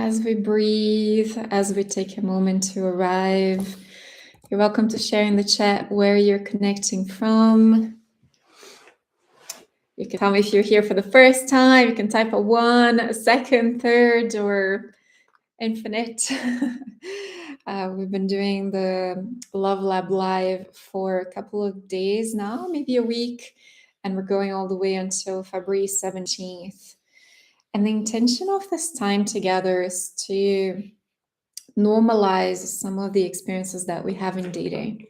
as we breathe, as we take a moment to arrive. You're welcome to share in the chat where you're connecting from. You can tell me if you're here for the first time. You can type a 1, a second, third, or infinite. We've been doing the Love Lab Live for a couple of days now, maybe a week, and we're going all the way until February 17th. And the intention of this time together is to normalize some of the experiences that we have in dating,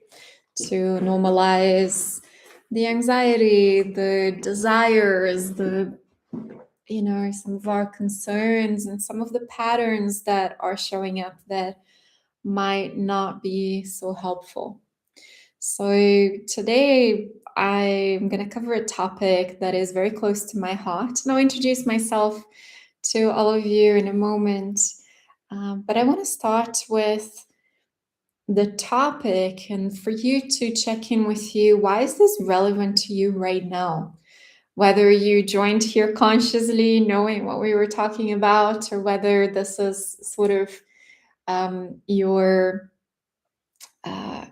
to normalize the anxiety, the desires, some of our concerns and some of the patterns that are showing up that might not be so helpful. So today I'm going to cover a topic that is very close to my heart, and I'll introduce myself to all of you in a moment. But I want to start with the topic and for you to check in with you. Why is this relevant to you right now? Whether you joined here consciously knowing what we were talking about, or whether this is sort of your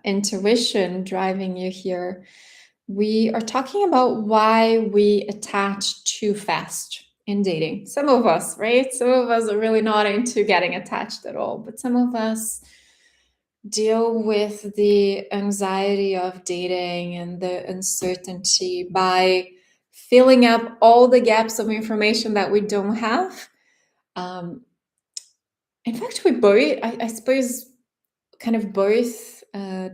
intuition driving you here, we are talking about why we attach too fast in dating. Some of us, right? Some of us are really not into getting attached at all, but some of us deal with the anxiety of dating and the uncertainty by filling up all the gaps of information that we don't have. In fact, we both, I suppose, kind of both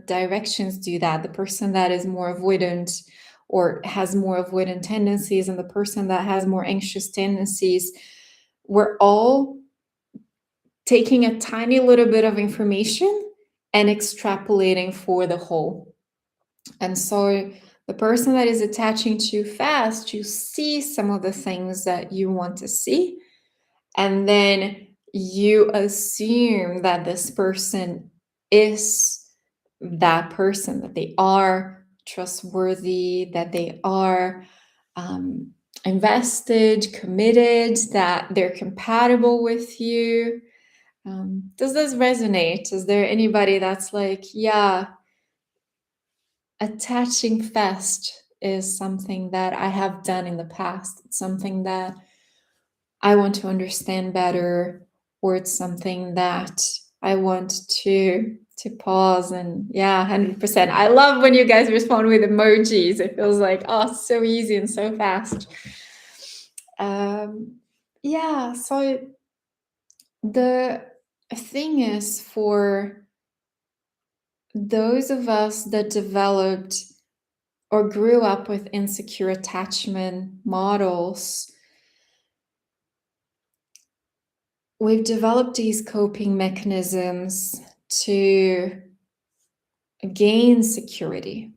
directions do that. The person that is more avoidant or has more avoidant tendencies and the person that has more anxious tendencies, we're all taking a tiny little bit of information and extrapolating for the whole. And so the person that is attaching too fast, you see some of the things that you want to see, and then you assume that this person is that person, that they are trustworthy, that they are invested, committed, that they're compatible with you. Does this resonate? Is there anybody that's like, yeah, attaching fast is something that I have done in the past. It's something that I want to understand better, or it's something that I want to pause. And yeah, 100%. I love when you guys respond with emojis. It feels like, oh, so easy and so fast. Yeah, so the thing is, for those of us that developed or grew up with insecure attachment models, we've developed these coping mechanisms to gain security,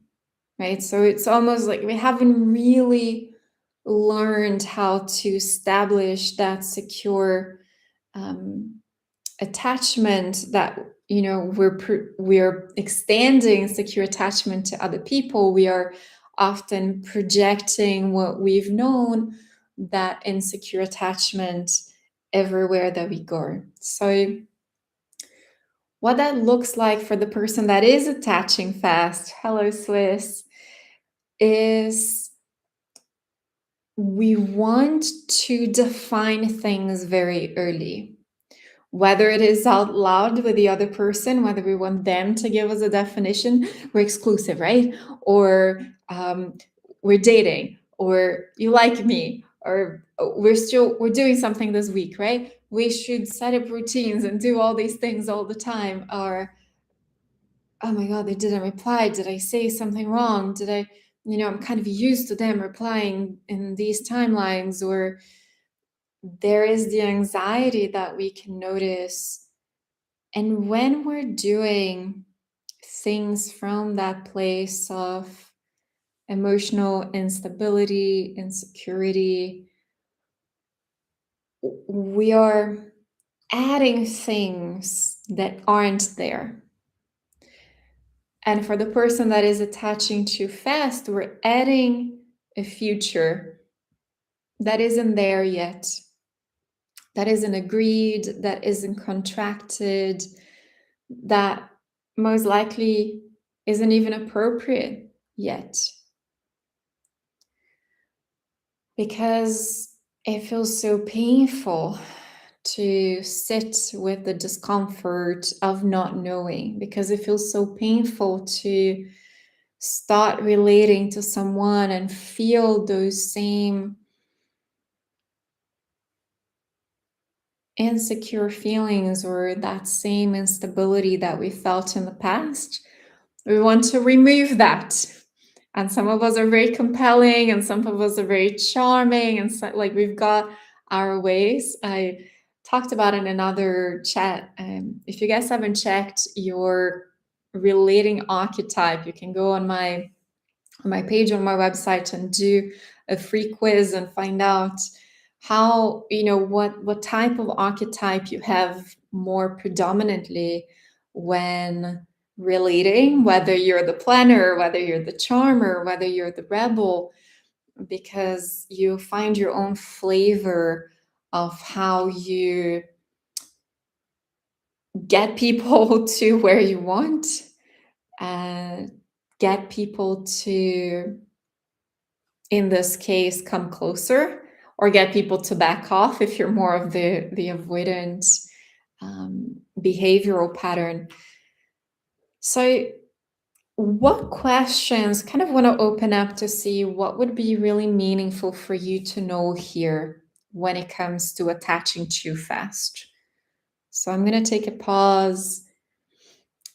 right? So it's almost like we haven't really learned how to establish that secure attachment, that we're extending secure attachment to other people. We are often projecting what we've known, that insecure attachment, everywhere that we go. So what that looks like for the person that is attaching fast, hello Swiss, is we want to define things very early. Whether it is out loud with the other person, whether we want them to give us a definition, we're exclusive, right? Or we're dating, or you like me, or we're doing something this week, right? We should set up routines and do all these things all the time. Or, oh my God, they didn't reply. Did I say something wrong? I'm kind of used to them replying in these timelines. Or there is the anxiety that we can notice. And when we're doing things from that place of emotional instability, insecurity, we are adding things that aren't there. And for the person that is attaching too fast, we're adding a future that isn't there yet. that isn't agreed, that isn't contracted, that most likely isn't even appropriate yet, because it feels so painful to sit with the discomfort of not knowing, because it feels so painful to start relating to someone and feel those same insecure feelings or that same instability that we felt in the past. We want to remove that. And some of us are very compelling, and some of us are very charming, and so, like, we've got our ways. I talked about in another chat. If you guys haven't checked your relating archetype, you can go on my page on my website and do a free quiz and find out how, what type of archetype you have more predominantly when relating, whether you're the planner, whether you're the charmer, whether you're the rebel, because you find your own flavor of how you get people to where you want, and get people to, in this case, come closer, or get people to back off if you're more of the avoidant behavioral pattern. So, what questions kind of want to open up to see what would be really meaningful for you to know here when it comes to attaching too fast? So, I'm going to take a pause.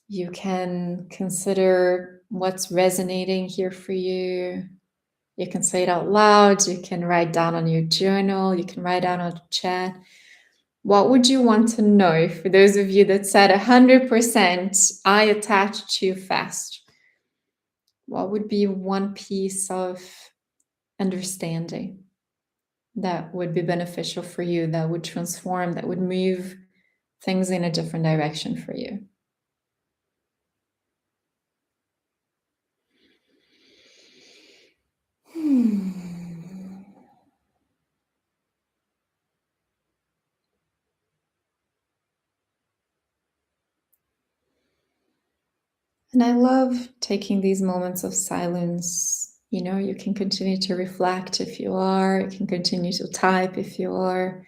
You can consider what's resonating here for you. You can say it out loud. You can write down on your journal. You can write down on the chat. What would you want to know for those of you that said 100% I attach too fast? What would be one piece of understanding that would be beneficial for you, that would transform, that would move things in a different direction for you? Hmm. And I love taking these moments of silence. You can continue to reflect if you are, you can continue to type if you are,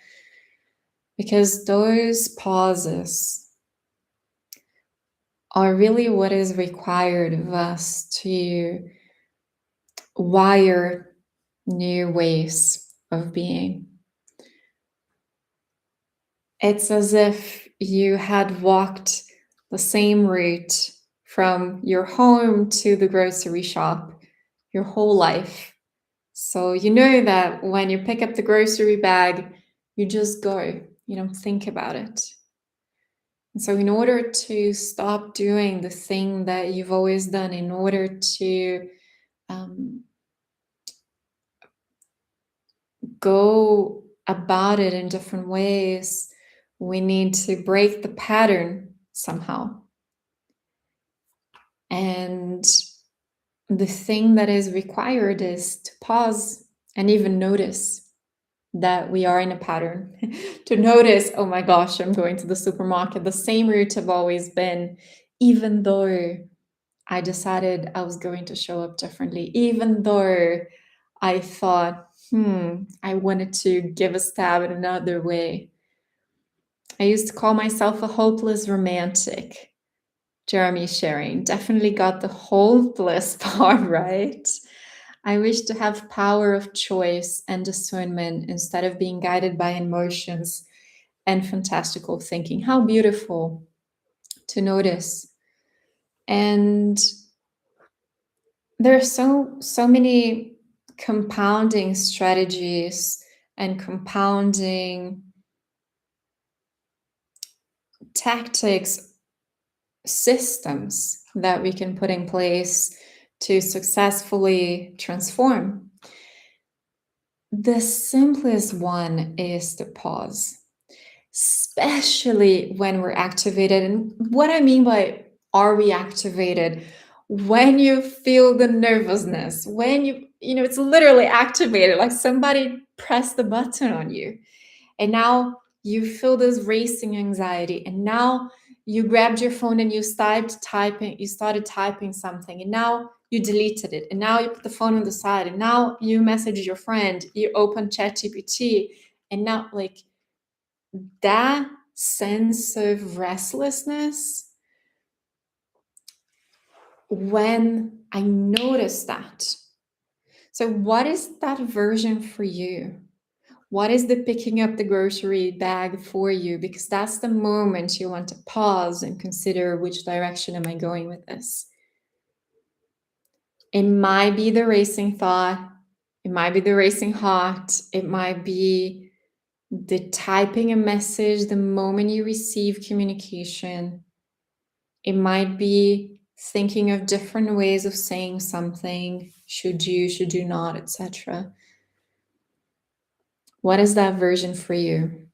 because those pauses are really what is required of us to wire new ways of being. It's as if you had walked the same route from your home to the grocery shop your whole life. So you know that when you pick up the grocery bag, you just go, you don't think about it. And so, in order to stop doing the thing that you've always done, in order to um, go about it in different ways, we need to break the pattern somehow. And the thing that is required is to pause and even notice that we are in a pattern. To notice, oh my gosh, I'm going to the supermarket the same route I've always been, even though I decided I was going to show up differently, even though I thought, I wanted to give a stab in another way. I used to call myself a hopeless romantic. Jeremy sharing definitely got the hopeless part right. I wish to have power of choice and discernment instead of being guided by emotions and fantastical thinking. How beautiful to notice. And there are so many compounding strategies and compounding tactics, systems that we can put in place to successfully transform. The simplest one is to pause, especially when we're activated. And what I mean by are we activated? When you feel the nervousness, when it's literally activated, like somebody pressed the button on you. And now you feel this racing anxiety, and now you grabbed your phone and you started typing something, and now you deleted it, and now you put the phone on the side, and now you message your friend, you open ChatGPT, and now like that sense of restlessness, when I notice that. So what is that version for you? What is the picking up the grocery bag for you? Because that's the moment you want to pause and consider, which direction am I going with this? It might be the racing thought. It might be the racing heart. It might be the typing a message the moment you receive communication. It might be thinking of different ways of saying something. Should you not, etc. What is that version for you?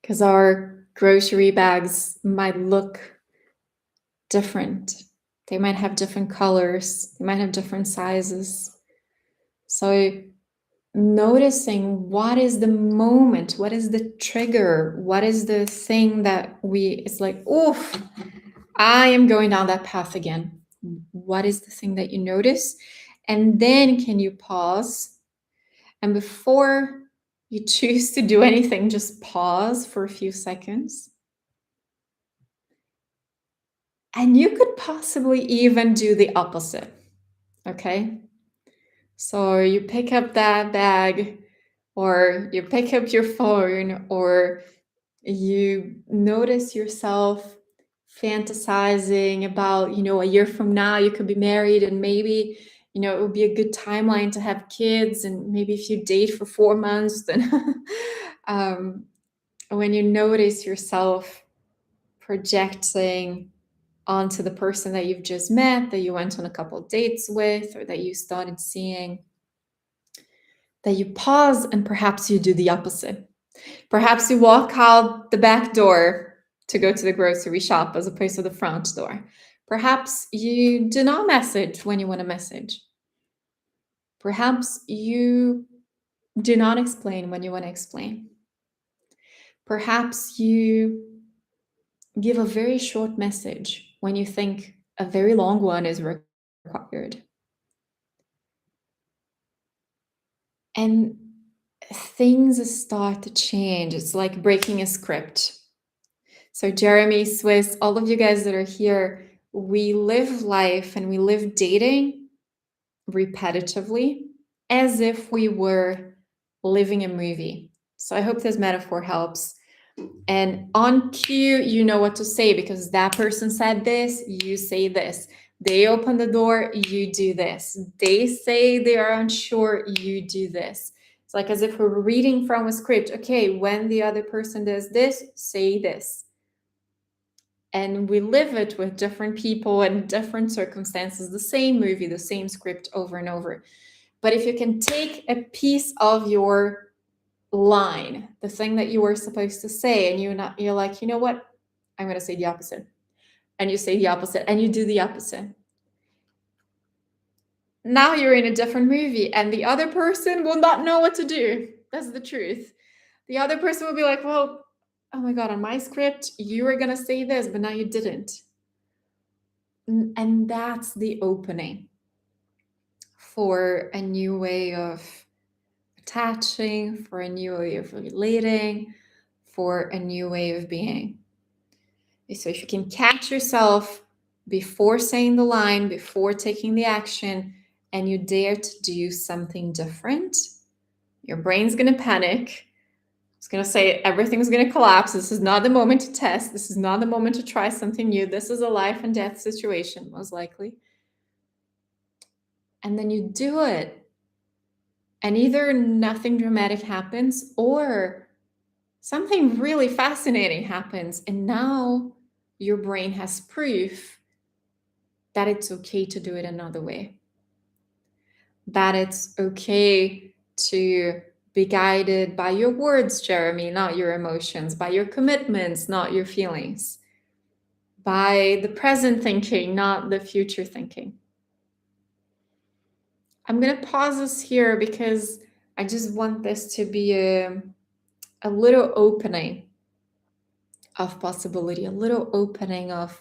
Because our grocery bags might look different. They might have different colors. They might have different sizes. So noticing what is the moment, what is the trigger, what is the thing that it's like, oof, I am going down that path again. What is the thing that you notice? And then can you pause? And before you choose to do anything, just pause for a few seconds. And you could possibly even do the opposite. Okay. So you pick up that bag, or you pick up your phone, or you notice yourself fantasizing about, a year from now you could be married, and maybe, it would be a good timeline to have kids, and maybe if you date for 4 months, then when you notice yourself projecting onto the person that you've just met, that you went on a couple of dates with, or that you started seeing, that you pause and perhaps you do the opposite. Perhaps you walk out the back door to go to the grocery shop as opposed to the front door. Perhaps you do not message when you want to message. Perhaps you do not explain when you want to explain. Perhaps you give a very short message when you think a very long one is required. And things start to change. It's like breaking a script. So Jeremy, Swiss, all of you guys that are here, we live life and we live dating repetitively as if we were living a movie. So I hope this metaphor helps. And on cue, you know what to say, because that person said this, you say this. They open the door, you do this. They say they are unsure, you do this. It's like as if we're reading from a script. Okay, when the other person does this, say this. And we live it with different people and different circumstances, the same movie, the same script over and over. But if you can take a piece of your line, the thing that you were supposed to say, and you're like, you know what? I'm going to say the opposite. And you say the opposite, and you do the opposite. Now you're in a different movie, and the other person will not know what to do. That's the truth. The other person will be like, well, oh my God, on my script, you were going to say this, but now you didn't. And that's the opening for a new way of attaching, for a new way of relating, for a new way of being. So if you can catch yourself before saying the line, before taking the action, and you dare to do something different, your brain's going to panic. It's going to say everything's going to collapse. This is not the moment to test. This is not the moment to try something new. This is a life and death situation, most likely. And then you do it. And either nothing dramatic happens or something really fascinating happens. And now your brain has proof that it's okay to do it another way. That it's okay to be guided by your words, Jeremy, not your emotions, by your commitments, not your feelings, by the present thinking, not the future thinking. I'm going to pause this here because I just want this to be a little opening of possibility, a little opening of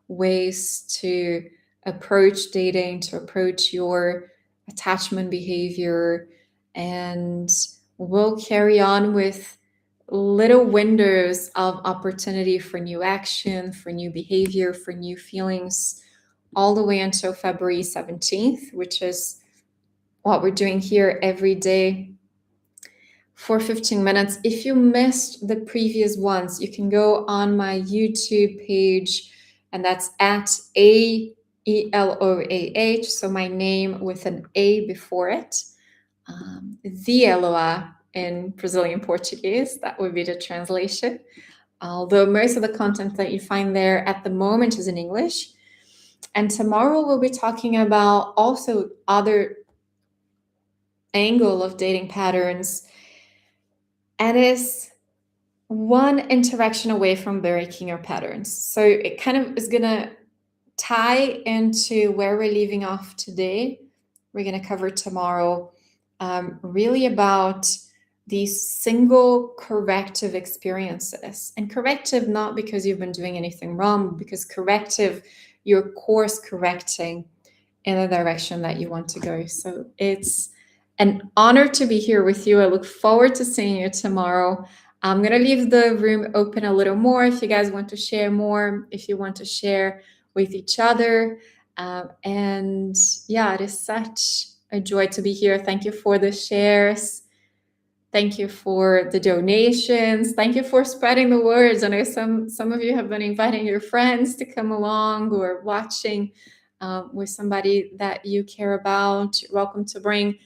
ways to approach dating, to approach your attachment behavior, and we'll carry on with little windows of opportunity for new action, for new behavior, for new feelings, all the way until February 17th, which is what we're doing here every day for 15 minutes. If you missed the previous ones, you can go on my YouTube page, and that's at AELOAH. So my name with an A before it. The Eloa in Brazilian Portuguese. That would be the translation. Although most of the content that you find there at the moment is in English. And tomorrow we'll be talking about also other angle of dating patterns, and is one interaction away from breaking your patterns. So it kind of is going to tie into where we're leaving off today. We're going to cover tomorrow really about these single corrective experiences. And corrective, not because you've been doing anything wrong, because corrective, you're course correcting in the direction that you want to go. So it's an honor to be here with you. I look forward to seeing you tomorrow. I'm going to leave the room open a little more if you guys want to share more, if you want to share with each other. And yeah, it is such a joy to be here. Thank you for the shares. Thank you for the donations. Thank you for spreading the words. I know some of you have been inviting your friends to come along or watching with somebody that you care about. You're welcome to bring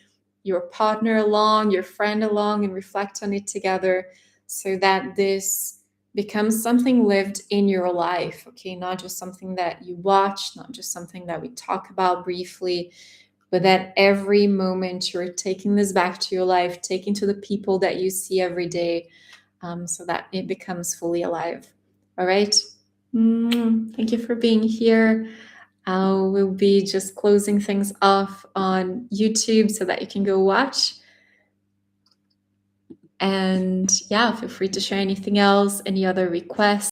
your partner along, your friend along, and reflect on it together so that this becomes something lived in your life, okay? Not just something that you watch, not just something that we talk about briefly, but that every moment you're taking this back to your life, taking to the people that you see every day, so that it becomes fully alive. All right? Thank you for being here. We'll be just closing things off on YouTube so that you can go watch. And yeah, feel free to share anything else, any other requests.